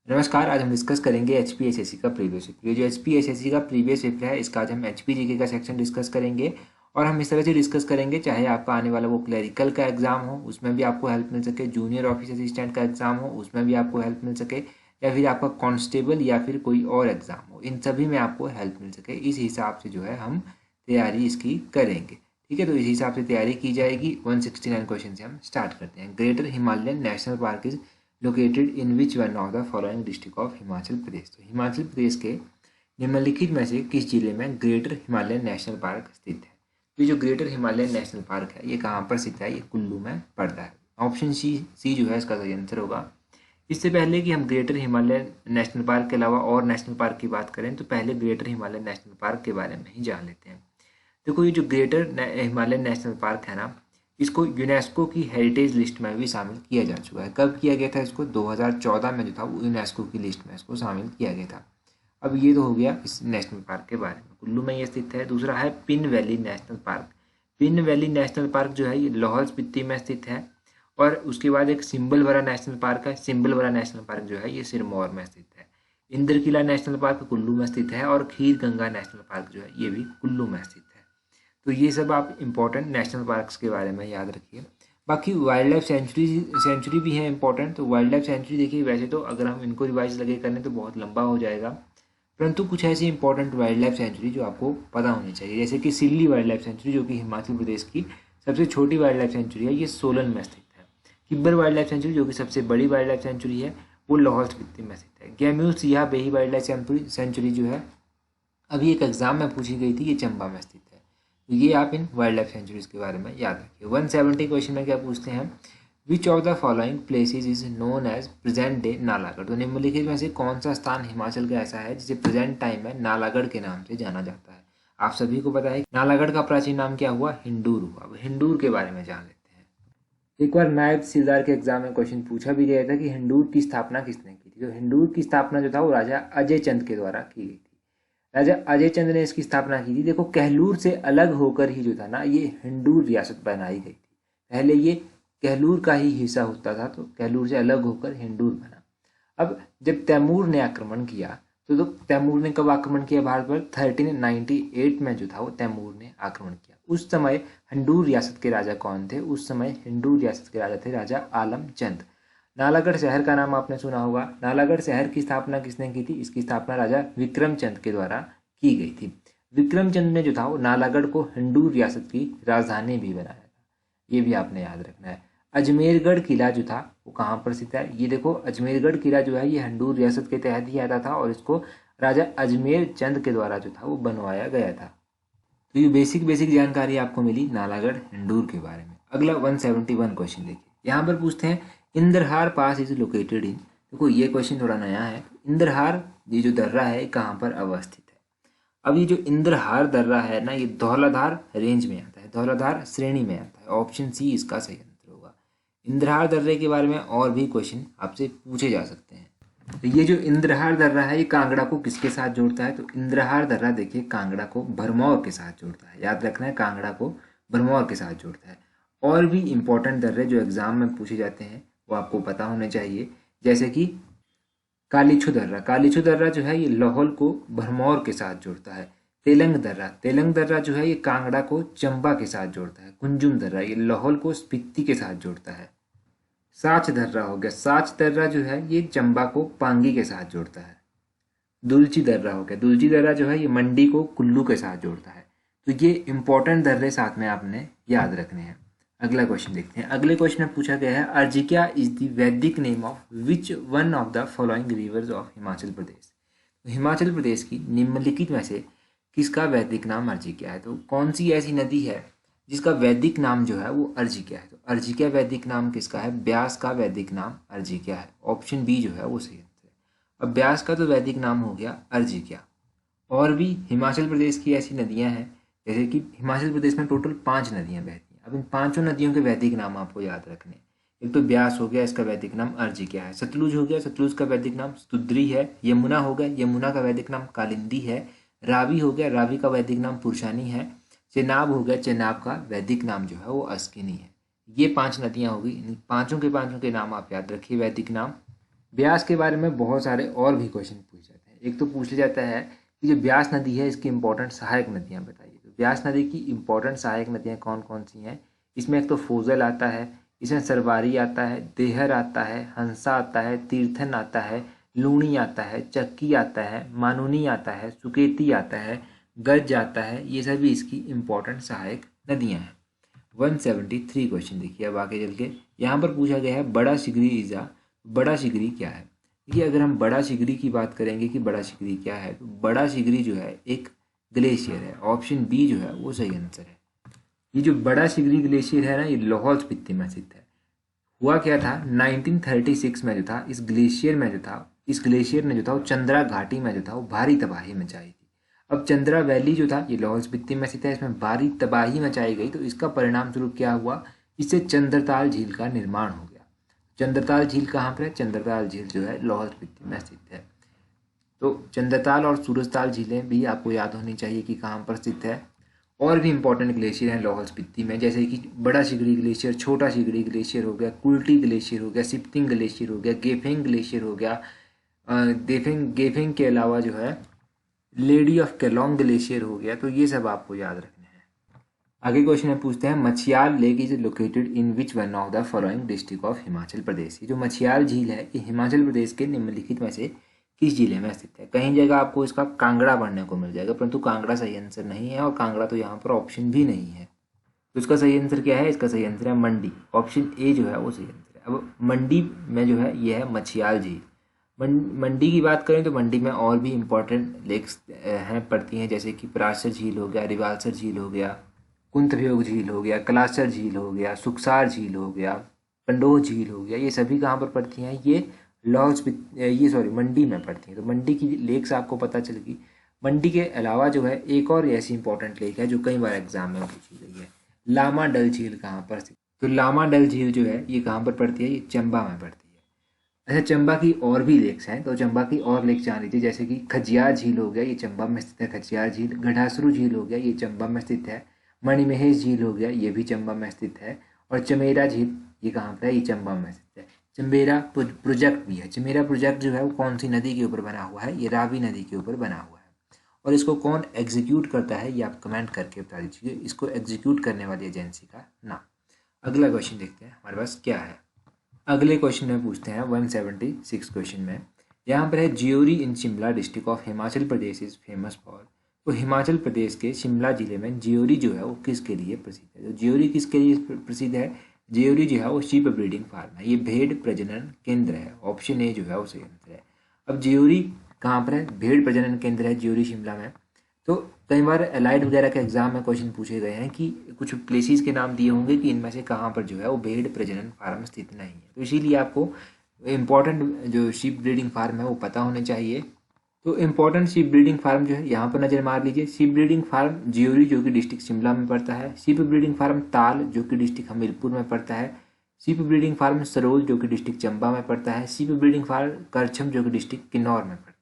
नमस्कार। आज हम डिस्कस करेंगे एचपीएसएससी का प्रीवियस पेपर। ये जो एचपीएसएससी का प्रीवियस पेपर है इसका आज हम एचपीजीके का सेक्शन डिस्कस करेंगे और हम इस तरह से डिस्कस करेंगे चाहे आपका आने वाला वो क्लरिकल का एग्जाम हो उसमें भी आपको हेल्प मिल सके, जूनियर ऑफिस असिस्टेंट का एग्जाम हो उसमें भी आपको हेल्प मिल सके, या फिर आपका कांस्टेबल या फिर कोई और एग्जाम हो, इन सभी में आपको हेल्प मिल सके। इस हिसाब से जो है हम तैयारी इसकी करेंगे। ठीक है, तो इस हिसाब से तैयारी की जाएगी। 169 क्वेश्चन से हम स्टार्ट करते हैं। Greater Himalayan National Park is located in which one of the following district of Himachal Pradesh. तो हिमाचल प्रदेश के निम्नलिखित में से किस जिले में ग्रेटर हिमालयन नेशनल पार्क स्थित है? तो ये जो ग्रेटर हिमालयन नेशनल पार्क है ये कहाँ पर स्थित है? ये कुल्लू में पड़ता है। ऑप्शन सी जो है इसका सही आंसर होगा। इससे पहले कि हम ग्रेटर हिमालयन नेशनल पार्क के अलावा और नेशनल पार्क की बात करें तो पहले ग्रेटर हिमालयन नेशनल पार्क के बारे में ही जान लेते हैं। देखो, ये जो ग्रेटर हिमालयन नेशनल पार्क है ना, इसको यूनेस्को की हेरिटेज लिस्ट में भी शामिल किया जा चुका है। कब किया गया था इसको? 2014 में जो था वो यूनेस्को की लिस्ट में इसको शामिल किया गया था। अब ये तो हो गया इस नेशनल पार्क के बारे में। कुल्लू में ये स्थित है। दूसरा है pin valley national park. Pin valley national park जो है ये लाहौल स्पीति में स्थित है। और उसके बाद एक सिंबलवरा नेशनल पार्क है। सिंबलवरा नेशनल पार्क जो है ये सिरमौर में स्थित है। इंद्रकिला नेशनल पार्क कुल्लू में स्थित है और खीर गंगा नेशनल पार्क जो है ये भी कुल्लू में स्थित है। तो ये सब आप इंपॉर्टेंट नेशनल पार्क्स के बारे में याद रखिए। बाकी वाइल्ड लाइफ सेंचुरी भी है इंपॉर्टेंट। तो वाइल्ड लाइफ सेंचुरी देखिए, वैसे तो अगर हम इनको रिवाइज लगे करने तो बहुत लंबा हो जाएगा, परंतु कुछ ऐसी इंपॉर्टेंट वाइल्ड लाइफ सेंचुरी जो आपको पता होनी चाहिए, जैसे कि सिल्ली वाइल्ड लाइफ सेंचुरी जो कि हिमाचल प्रदेश की सबसे छोटी वाइल्ड लाइफ सेंचुरी है, ये सोलन में स्थित है। किब्बर वाइल्ड लाइफ सेंचुरी जो कि सबसे बड़ी वाइल्ड लाइफ सेंचुरी है वो लाहौल स्पीति में स्थित है। गैम्यूल सियाह बेही वाइल्ड लाइफ सेंचुरी जो है अभी एक एग्जाम में पूछी गई थी, ये चंबा में स्थित है। तो ये आप इन वाइल्ड लाइफ सेंचुरीज के बारे में याद रखिए। 170 क्वेश्चन में क्या पूछते हैं? Which of the following places is known as present day Nalagarh. तो निम्नलिखित में से कौन सा स्थान हिमाचल का ऐसा है जिसे प्रेजेंट टाइम में नालागढ़ के नाम से जाना जाता है? आप सभी को पता है नालागढ़ का प्राचीन नाम क्या हुआ? हिंडूर हुआ। अब हिंडूर के बारे में जान लेते हैं। एक बार नायब तहसीलदार के एग्जाम में क्वेश्चन पूछा भी गया था कि हिंडूर की स्थापना किसने की थी। तो हिंडूर की स्थापना जो था वो राजा अजय चंद के द्वारा की गई थी। राजा अजय चंद ने इसकी स्थापना की थी। देखो, कहलूर से अलग होकर ही जो था ना ये हिंडूर रियासत बनाई गई थी। पहले ये कहलूर का ही हिस्सा होता था, तो कहलूर से अलग होकर हिंडूर बना। अब जब तैमूर ने आक्रमण किया तो तैमूर ने कब आक्रमण किया भारत पर? 1398 में जो था वो तैमूर ने आक्रमण किया। उस समय हिंडूर रियासत के राजा कौन थे? उस समय हिंडूर रियासत के राजा थे राजा आलम चंद। नालागढ़ शहर का नाम आपने सुना होगा। नालागढ़ शहर की स्थापना किसने की थी? इसकी स्थापना राजा विक्रम चंद के द्वारा की गई थी। विक्रम चंद ने जो था वो नालागढ़ को हिंडूर रियासत की राजधानी भी बनाया था। ये भी आपने याद रखना है। अजमेरगढ़ किला जो था वो कहाँ पर स्थित है? ये देखो, अजमेरगढ़ किला जो है ये हिंडूर रियासत के तहत ही आता था और इसको राजा अजमेर चंद के द्वारा जो था वो बनवाया गया था। तो ये बेसिक बेसिक जानकारी आपको मिली नालागढ़ हिंडूर के बारे में। अगला 171 क्वेश्चन देखिए। यहाँ पर पूछते हैं इंद्रहार पास इज लोकेटेड इन। देखो, ये क्वेश्चन थोड़ा नया है। इंद्रहार ये जो दर्रा है कहाँ पर अवस्थित है? अब ये जो इंद्रहार दर्रा है ना ये धौलाधार रेंज में आता है, धौलाधार श्रेणी में आता है। ऑप्शन सी इसका सही आंसर होगा। इंद्रहार दर्रे के बारे में और भी क्वेश्चन आपसे पूछे जा सकते हैं। तो ये जो इंद्रहार दर्रा है ये कांगड़ा को किसके साथ जोड़ता है? तो इंद्रहार दर्रा देखिए कांगड़ा को भरमौर के साथ जोड़ता है। याद रखना है, कांगड़ा को भरमौर के साथ जोड़ता है। और भी इंपॉर्टेंट दर्रे जो एग्जाम में पूछे जाते हैं वो आपको पता होने चाहिए, जैसे कि कालीछू दर्रा। कालीछू दर्रा जो है ये लाहौल को भरमौर के साथ जोड़ता है। तेलंग दर्रा जो है ये कांगड़ा को चंबा के साथ जोड़ता है। कुंजुम दर्रा ये लाहौल को स्पीति के साथ जोड़ता है। साच दर्रा हो गया, साच दर्रा जो है ये चंबा को पांगी के साथ जोड़ता है। दुलची दर्रा हो गया, दुलची दर्रा जो है ये मंडी को कुल्लू के साथ जोड़ता है। तो ये इंपॉर्टेंट दर्रे साथ में आपने याद रखने हैं। अगला क्वेश्चन देखते हैं। अगले क्वेश्चन में पूछा गया है Arjikiya is the Vedic name of which one of the following rivers of Himachal Pradesh. तो हिमाचल प्रदेश की निम्नलिखित में से किसका वैदिक नाम अर्जिक्या है? तो कौन सी ऐसी नदी है जिसका वैदिक नाम जो है वो अर्जिक्या है? तो अर्जिक्या वैदिक नाम किसका है? ब्यास का वैदिक नाम अर्जिक्या है। ऑप्शन बी जो है वो सही है। अब ब्यास का तो वैदिक नाम हो गया अर्जिक्या। और भी हिमाचल प्रदेश की ऐसी नदियां हैं, जैसे कि हिमाचल प्रदेश में टोटल 5 नदियां बहती हैं। अब इन पांचों नदियों के वैदिक नाम आपको याद रखने। एक तो ब्यास हो गया, इसका वैदिक नाम अर्जिक्या है। सतलुज हो गया, सतलुज का वैदिक नाम स्तुद्री है। यमुना हो गया, यमुना का वैदिक नाम कालिंदी है। रावी हो गया, रावी का वैदिक नाम पुरुषानी है। चेनाब हो गया, चेनाब का वैदिक नाम जो है वो अस्किनी है। ये 5 नदियां होगी। इन पांचों के नाम आप याद रखिए वैदिक नाम। ब्यास के बारे में बहुत सारे और भी क्वेश्चन पूछ जाते हैं। एक तो पूछ लिया जाता है कि जो ब्यास नदी है इसकी इंपॉर्टेंट सहायक नदियाँ बताइए। तो ब्यास नदी की इंपॉर्टेंट सहायक नदियाँ कौन कौन सी हैं? इसमें एक तो फोजल आता है, इसमें सरवारी आता है, देहर आता है, हंसा आता है, तीर्थन आता है, लूणी आता है, चक्की आता है, मानुनी आता है, सुकेती आता है, गज आता है। ये सभी इसकी इंपॉर्टेंट सहायक नदियाँ हैं। 173 क्वेश्चन देखिए अब आगे चल के। यहाँ पर पूछा गया है बड़ा शिगरी ईजा। बड़ा शिगरी क्या है? देखिए अगर हम बड़ा शिगरी की बात करेंगे कि बड़ा शिगरी क्या है, तो बड़ा शिगरी जो है एक ग्लेशियर है। ऑप्शन बी जो है वो सही आंसर है। ये जो बड़ा शिगरी ग्लेशियर है ना, ये लाहौल स्पीति में स्थित है। हुआ क्या था 1936 में जो था इस ग्लेशियर ने जो था वो चंद्रा घाटी में जो था वो भारी तबाही मचाई थी। अब चंद्रा वैली जो था ये लाहौल स्पीति में स्थित है, इसमें भारी तबाही मचाई गई। तो इसका परिणाम स्वरूप क्या हुआ, इससे चंद्रताल झील का निर्माण हो गया। चंद्रताल झील कहाँ पर है? चंद्रताल झील जो है लाहौल स्पीति में स्थित है। तो चंद्रताल और सूरजताल झीलें भी आपको याद होनी चाहिए कि कहाँ पर स्थित है। और भी इंपॉर्टेंट ग्लेशियर हैं लाहौल स्पीति में, जैसे कि बड़ा शिगरी ग्लेशियर, छोटा शिगरी ग्लेशियर हो गया, कुल्टी ग्लेशियर हो गया, सिप्तिंग ग्लेशियर हो गया, गेफेंग ग्लेशियर हो गया। गेफेंग के अलावा जो है लेडी ऑफ केलोंग ग्लेशियर हो गया। तो ये सब आपको याद रखने हैं। आगे क्वेश्चन में पूछते हैं Machhiyal lake is located in which one of the following district of Himachal Pradesh. ये जो मछियाल झील है ये हिमाचल प्रदेश के निम्नलिखित में से किस जिले में स्थित है? कहीं जगह आपको इसका कांगड़ा पढ़ने को मिल जाएगा, परंतु कांगड़ा सही आंसर नहीं है और कांगड़ा तो यहाँ पर ऑप्शन भी नहीं है। तो इसका सही आंसर क्या है? इसका सही आंसर है मंडी। ऑप्शन ए जो है वो सही आंसर है। अब मंडी में जो है ये है मछियाल झील। मंडी की बात करें तो मंडी में और भी इम्पोर्टेंट लेक्स हैं पड़ती हैं, जैसे कि पराशर झील हो गया, रिवालसर झील हो गया, कुंतभयोग झील हो गया, कलासर झील हो गया, सुखसार झील हो गया, पंडोह झील हो गया। ये सभी कहाँ पर पड़ती हैं? ये मंडी में पड़ती हैं। तो मंडी की लेक्स आपको पता चलेगी। मंडी के अलावा जो है एक और ऐसी इंपॉर्टेंट लेक है जो कई बार एग्जाम में पूछी गई है। लामा डल झील कहाँ पर स्थित? तो लामा डल झील जो है ये कहाँ पर पड़ती है? ये चंबा में पड़ती है। अच्छा, चंबा की और भी लेक्स हैं, तो चंबा की और लेक जान लीजिए, जैसे कि खजियार झील हो गया, ये चंबा में स्थित है, खजियार झील। गढ़ासरू झील हो गया, ये चंबा में स्थित है। मणिमहेश झील हो गया, ये भी चंबा में स्थित है। और चमेरा झील ये कहाँ पर है? ये चंबा में स्थित है। चमेरा प्रोजेक्ट भी है। चमेरा प्रोजेक्ट जो है वो कौन सी नदी के ऊपर बना हुआ है? ये रावी नदी के ऊपर बना हुआ है। और इसको कौन एग्जीक्यूट करता है ये आप कमेंट करके बता दीजिए, इसको एग्जीक्यूट करने वाली एजेंसी का नाम। अगला क्वेश्चन देखते हैं हमारे पास क्या है। अगले क्वेश्चन में पूछते हैं 176 क्वेश्चन में। यहाँ पर है jury in Shimla district of Himachal Pradesh is famous for. तो हिमाचल प्रदेश के शिमला जिले में ज्योरी जो है वो किसके लिए प्रसिद्ध है? तो ज्योरी किसके लिए प्रसिद्ध है? ज्योरी जो है वो शीप ब्रीडिंग फार्म है, ये भेड़ प्रजनन केंद्र है। ऑप्शन ए जो है वो सही आंसर है। अब ज्योरी कहाँ पर है? भेड़ प्रजनन केंद्र है ज्योरी शिमला में। तो कई बार एलाइड वगैरह के एग्जाम में क्वेश्चन पूछे गए हैं कि कुछ प्लेसेस के नाम दिए होंगे कि इनमें से कहाँ पर जो है वो भेड़ प्रजनन फार्म स्थित नहीं है। तो इसीलिए आपको इम्पोर्टेंट जो शीप ब्रीडिंग फार्म है वो पता होने चाहिए। तो इम्पोर्टेंट शीप ब्रीडिंग फार्म जो है यहाँ पर नजर मार लीजिए। शीप ब्रीडिंग फार्म ज्योरी जो कि डिस्ट्रिक्ट शिमला में पड़ता है। शीप ब्रीडिंग फार्म ताल जो कि डिस्ट्रिक्ट हमीरपुर में पड़ता है। शीप ब्रीडिंग फार्म सरोल जो कि डिस्ट्रिक्ट चंबा में पड़ता है। शीप ब्रीडिंग फार्म करछम जो कि डिस्ट्रिक्ट किन्नौर में पड़ता है।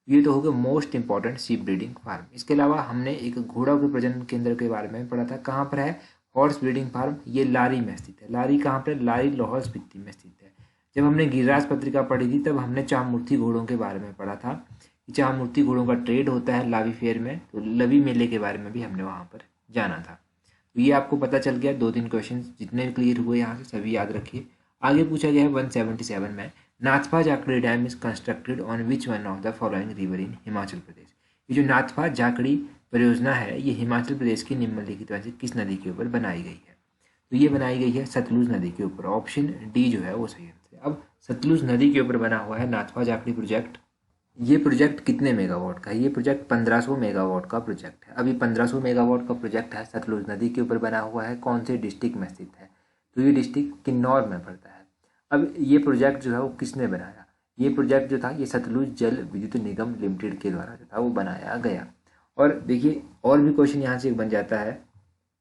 ये तो हो गया most important sheep breeding farm. इसके अलावा हमने एक घोड़ों के प्रजनन केंद्र के बारे में पढ़ा था। कहाँ पर है? हॉर्स ब्रीडिंग फार्म, ये लारी में स्थित है। लारी कहाँ पर? लारी लाहौल स्पीति में स्थित है। जब हमने गिरिराज पत्रिका पढ़ी थी तब हमने चाहमूर्ति घोड़ों के बारे में पढ़ा था। चाहमूर्ति घोड़ों का ट्रेड होता है लावी फेयर में, तो लवी मेले के बारे में भी हमने वहाँ पर जाना था। तो ये आपको पता चल गया। 2-3 क्वेश्चन जितने भी क्लियर हुए यहाँ से सभी याद रखिए। आगे पूछा गया है 177 में Nathpa Jhakri dam is constructed on which one of the following river in Himachal Pradesh. ये जो नाथपा जाखड़ी परियोजना है ये हिमाचल प्रदेश की निम्नलिखित में से किस नदी के ऊपर बनाई गई है? तो ये बनाई गई है सतलुज नदी के ऊपर। ऑप्शन डी जो है वो सही आंसर है। अब सतलुज नदी के ऊपर बना हुआ है नाथपा जाखड़ी प्रोजेक्ट। ये प्रोजेक्ट कितने मेगावाट का है? ये प्रोजेक्ट 1500 मेगावाट का प्रोजेक्ट है। अभी 1500 मेगावाट का प्रोजेक्ट है, सतलुज नदी के ऊपर बना हुआ है। कौन से डिस्ट्रिक्ट में स्थित है? तो ये डिस्ट्रिक्ट किन्नौर में पड़ता है। अब ये प्रोजेक्ट जो है वो किसने बनाया? ये प्रोजेक्ट जो था ये सतलुज जल विद्युत निगम लिमिटेड के द्वारा जो था वो बनाया गया। और देखिए और भी क्वेश्चन यहाँ से एक बन जाता है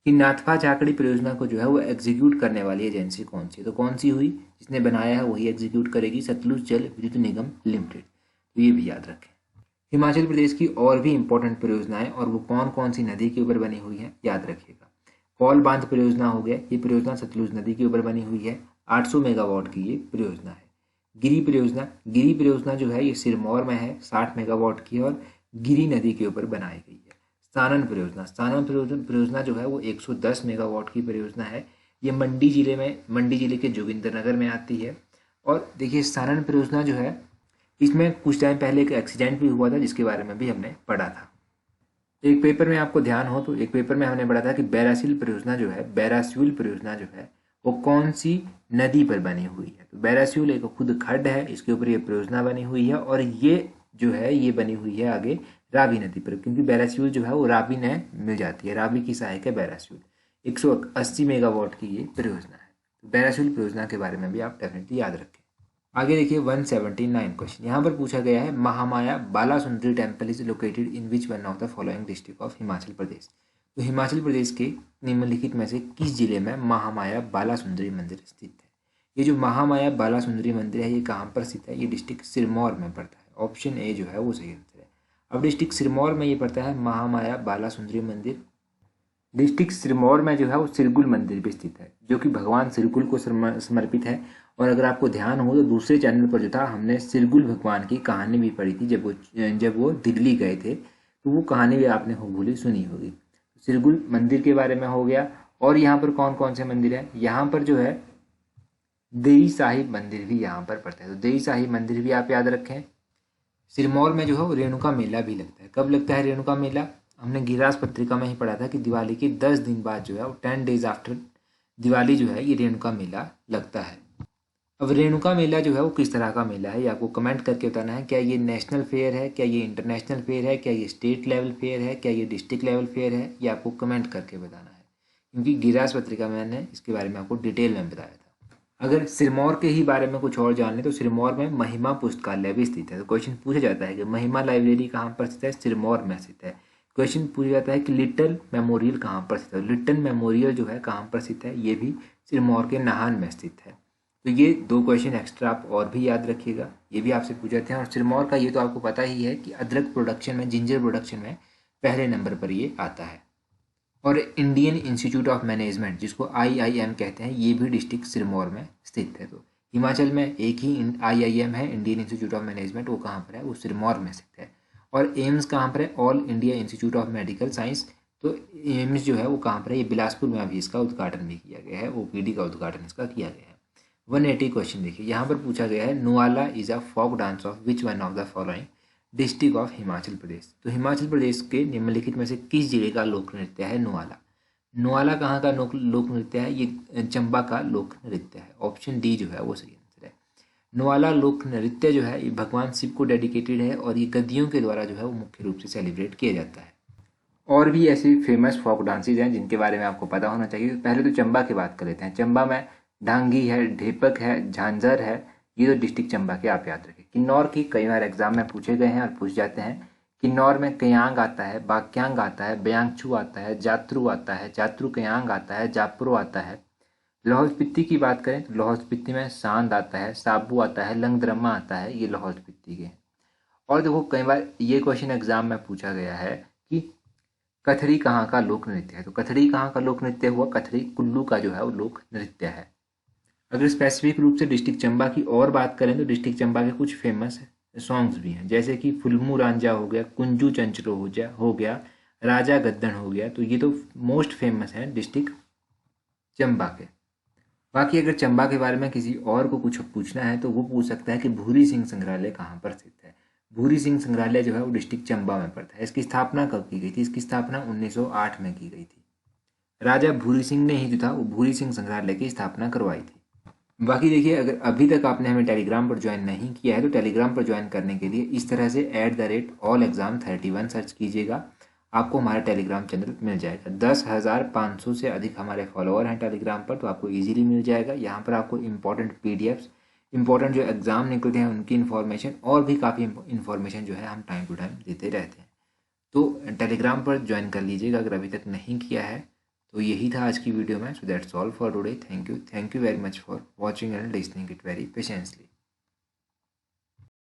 कि नाथपा जाखड़ी परियोजना को जो है वो एग्जीक्यूट करने वाली एजेंसी कौन सी है? तो कौन सी हुई? जिसने बनाया है वही एग्जीक्यूट करेगी, सतलुज जल विद्युत निगम लिमिटेड। तो ये भी याद रखें। हिमाचल प्रदेश की और भी इंपॉर्टेंट परियोजनाएं और वो कौन कौन सी नदी के ऊपर बनी हुई है याद रखिएगा। कौल बांध परियोजना हो गया, ये परियोजना सतलुज नदी के ऊपर बनी हुई है। 800 मेगावाट की ये परियोजना है। गिरी परियोजना जो है ये सिरमौर में है, 60 मेगावाट की है और गिरी नदी के ऊपर बनाई गई है। सानन परियोजना जो है वो 110 मेगावाट की परियोजना है। ये मंडी जिले के जोगिंदरनगर में आती है। और देखिए सानन परियोजना जो है इसमें कुछ टाइम पहले एक एक्सीडेंट भी हुआ था जिसके बारे में भी हमने पढ़ा था। एक पेपर में आपको ध्यान हो तो एक पेपर में हमने पढ़ा था कि बैरासिल परियोजना जो है वो कौन सी नदी पर बनी हुई है। तो बैरासिल एक खुद खड्ड है, इसके ऊपर ये परियोजना बनी हुई है और ये जो है ये बनी हुई है आगे रावी नदी पर, क्योंकि बैरासिल जो है वो रावी में मिल जाती है, रावी की सहायक है बैरासिल। 180 मेगावाट की ये परियोजना है। तो बैरासिल परियोजना के बारे में भी आप डेफिनेटली याद रखें। आगे देखिए 179 क्वेश्चन, यहाँ पर पूछा गया है Mahamaya Balasundari temple is located in which one of the following district of Himachal Pradesh. तो हिमाचल प्रदेश के निम्नलिखित में से किस जिले में महामाया बालासुंदरी मंदिर स्थित है। ये जो महामाया बालासुंदरी मंदिर है ये कहाँ पर स्थित है, ये डिस्ट्रिक्ट सिरमौर में पड़ता है। ऑप्शन ए जो है वो सही आंसर है। अब डिस्ट्रिक्ट सिरमौर में ये पड़ता है महामाया बालासुंदरी मंदिर। डिस्ट्रिक्ट सिरमौर में जो है वो सिरगुल मंदिर भी स्थित है जो कि भगवान सिरगुल को समर्पित है। और अगर आपको ध्यान हो तो दूसरे चैनल पर जो था हमने सिरगुल भगवान की कहानी भी पढ़ी थी जब वो दिल्ली गए थे, तो वो कहानी भी आपने हूबहू सुनी होगी। सिरगुल मंदिर के बारे में हो गया। और यहाँ पर कौन कौन से मंदिर है, यहाँ पर जो है देई साहिब मंदिर भी यहाँ पर पड़ता है। तो देई साहिब मंदिर भी आप याद रखें। सिरमौर में जो है वो रेणुका मेला भी लगता है। कब लगता है रेणुका मेला, हमने गिरास पत्रिका में ही पढ़ा था कि दिवाली के 10 दिन बाद जो है वो 10 डेज आफ्टर दिवाली जो है ये रेणुका मेला लगता है। अब रेणुका मेला जो है वो किस तरह का मेला है ये आपको कमेंट करके बताना है। क्या ये नेशनल फेयर है, क्या ये इंटरनेशनल फेयर है, क्या ये स्टेट लेवल फेयर है, क्या ये डिस्ट्रिक्ट लेवल फेयर है, ये आपको कमेंट करके बताना है, क्योंकि गिरास पत्रिका में मैंने इसके बारे में आपको डिटेल में बताया था। अगर सिरमौर के ही बारे में कुछ और जानने तो सिरमौर में महिमा पुस्तकालय भी स्थित है। तो क्वेश्चन पूछा जाता है कि महिमा लाइब्रेरी कहाँ पर स्थित है, सिरमौर में स्थित है। क्वेश्चन पूछा जाता है कि लिटिल मेमोरियल कहाँ पर स्थित है, लिटिल मेमोरियल जो है कहाँ पर स्थित है, ये भी सिरमौर के नाहन में स्थित है। तो ये 2 क्वेश्चन एक्स्ट्रा आप और भी याद रखिएगा, ये भी आपसे पूछे जाते हैं। और सिरमौर का ये तो आपको पता ही है कि अदरक प्रोडक्शन में, जिंजर प्रोडक्शन में पहले नंबर पर ये आता है। और इंडियन इंस्टीट्यूट ऑफ मैनेजमेंट जिसको IIM कहते हैं ये भी डिस्ट्रिक्ट सिरमौर में स्थित है। तो हिमाचल में एक ही IIM है, इंडियन इंस्टीट्यूट ऑफ मैनेजमेंट, वो कहाँ पर है, वो सिरमौर में स्थित है। और एम्स कहाँ पर है, all India institute of medical science. तो एम्स जो है वो कहाँ पर है, ये बिलासपुर में अभी इसका उद्घाटन भी किया गया है, OPD का उद्घाटन इसका किया गया है। 180 क्वेश्चन देखिए, यहाँ पर पूछा गया है Nuala is a folk dance of which one of the following district of Himachal Pradesh. तो हिमाचल प्रदेश के निम्नलिखित में से किस जिले का लोक नृत्य है नुआला। नुआला कहाँ का लोक नृत्य है, ये चंबा का लोक नृत्य है। ऑप्शन डी जो है वो सही आंसर है। नुआला लोक नृत्य जो है ये भगवान शिव को डेडिकेटेड है और ये गद्दियों के द्वारा जो है वो मुख्य रूप से सेलिब्रेट किया जाता है। और भी ऐसी फेमस फोक डांसेज हैं जिनके बारे में आपको पता होना चाहिए। पहले तो चंबा की बात कर लेते हैं। चंबा में डांगी है, ढेपक है, झांझर है, ये तो डिस्ट्रिक्ट चंबा के आप याद रखें। किन्नौर की कई बार एग्जाम में पूछे गए हैं और पूछ जाते हैं। किन्नौर में कयांग आता है, बाक्यांग आता है, बयांगचू आता है, जात्रू आता है, जात्रू कयांग आता है, जापरो आता है। लाहौल स्पीति की बात करें तो लाहौल स्पीति में सांद आता है, साबू आता है, लंगदरमा आता है, ये लाहौल स्पीति के हैं। और देखो कई बार ये क्वेश्चन एग्जाम में पूछा गया है कि कथड़ी कहाँ का लोक नृत्य है। तो कथड़ी कहाँ का लोक नृत्य हुआ, कथड़ी कुल्लू का जो है वो लोक नृत्य है। अगर स्पेसिफिक रूप से डिस्ट्रिक्ट चंबा की और बात करें तो डिस्ट्रिक्ट चंबा के कुछ फेमस सॉन्ग्स भी हैं, जैसे कि फुलमू रांझा हो गया, कुंजू चंचलो हो गया, राजा गद्दन हो गया। तो ये तो मोस्ट फेमस है डिस्ट्रिक्ट चंबा के। बाकी अगर चंबा के बारे में किसी और को कुछ पूछना है तो वो पूछ सकता है कि भूरी सिंह संग्रहालय कहाँ पर स्थित है। भूरी सिंह संग्रहालय जो है वो डिस्ट्रिक्ट चंबा में पड़ता है। इसकी स्थापना कब की गई थी, इसकी स्थापना 1908 में की गई थी। राजा भूरी सिंह ने ही जो था वो भूरी सिंह संग्रहालय की स्थापना करवाई थी। बाकी देखिए अगर अभी तक आपने हमें टेलीग्राम पर ज्वाइन नहीं किया है तो टेलीग्राम पर ज्वाइन करने के लिए इस तरह से @allexam31 सर्च कीजिएगा, आपको हमारा टेलीग्राम चैनल मिल जाएगा। 10,500 से अधिक हमारे फॉलोअर हैं टेलीग्राम पर, तो आपको इजीली मिल जाएगा। यहाँ पर आपको इंपॉर्टेंट PDFs, इंपॉर्टेंट जो एग्जाम निकलते हैं उनकी इन्फॉर्मेशन और भी काफ़ी इन्फॉर्मेशन जो है हम टाइम टू टाइम देते रहते हैं। तो टेलीग्राम पर ज्वाइन कर लीजिएगा अगर अभी तक नहीं किया है। तो यही था आज की वीडियो में। So that's all for today. Thank you very much for watching and listening it very patiently.